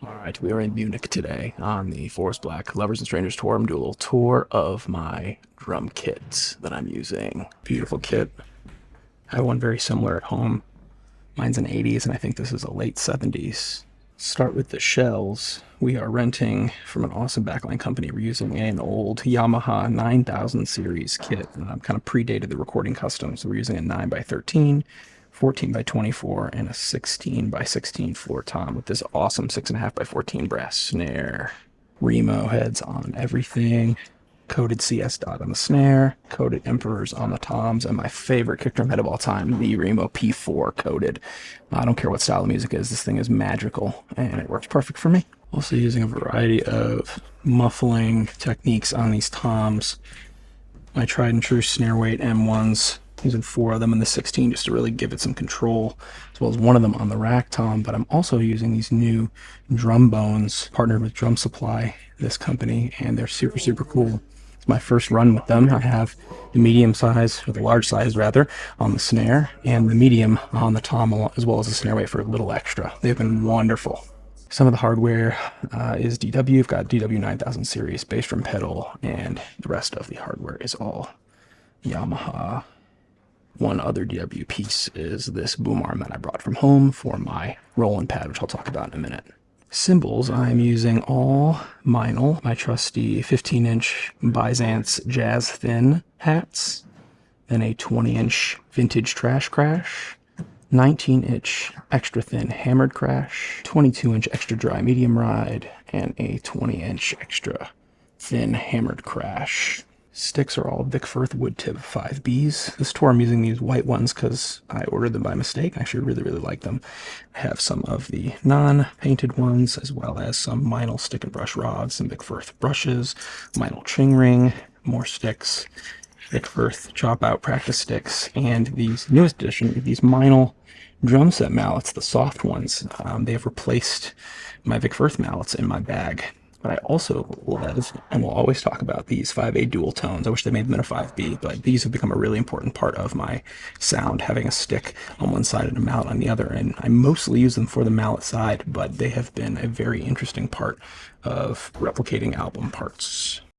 Alright, we are in Munich today on the Forest Blakk Lovers and Strangers tour. I'm doing a little tour of my drum kit that I'm using. Beautiful kit. I have one very similar at home. Mine's an 80s, and I think this is a late 70s. Start with the shells. We are renting from an awesome backline company. We're using an old Yamaha 9000 series kit. Kind of predated the recording custom, so we're using a 9x13, 14x24, and a 16x16 floor tom with this awesome 6.5x14 brass snare. Remo heads on everything. Coated CS dot on the snare, coated Emperors on the toms, and my favorite kick drum head of all time, the Remo P4 coated. I don't care what style of music is, this thing is magical, and it works perfect for me. Also using a variety of muffling techniques on these toms. My tried and true snare weight M1s, using 4 of them in the 16 just to really give it some control, as well as one of them on the rack tom. But I'm also using these new drum bones, partnered with Drum Supply, this company, and they're super cool. It's my first run with them. I have the medium size, or the large size rather, on the snare, and the medium on the tom, as well as the snare weight for a little extra. They've been wonderful. Some of the hardware is DW. I've got DW 9000 series bass drum pedal, and the rest of the hardware is all Yamaha. One other DW piece is this boom arm that I brought from home for my roll-in pad, which I'll talk about in a minute. Cymbals, I'm using all Meinl, my trusty 15-inch Byzance Jazz Thin hats, then a 20-inch vintage Trash Crash, 19-inch extra thin Hammered Crash, 22-inch extra dry medium ride, and a 20-inch extra thin Hammered Crash. Sticks are all Vic Firth wood tip 5Bs. This tour I'm using these white ones because I ordered them by mistake. I actually really like them. I have some of the non-painted ones, as well as some Meinl stick and brush rods, some Vic Firth brushes, Meinl ching ring, more sticks, Vic Firth chop out practice sticks, and these newest edition, these Meinl drum set mallets, the soft ones. They have replaced my Vic Firth mallets in my bag. But I also love, and will always talk about, these 5A dual tones. I wish they made them in a 5B, but these have become a really important part of my sound, having a stick on one side and a mallet on the other. And I mostly use them for the mallet side, but they have been a very interesting part of replicating album parts.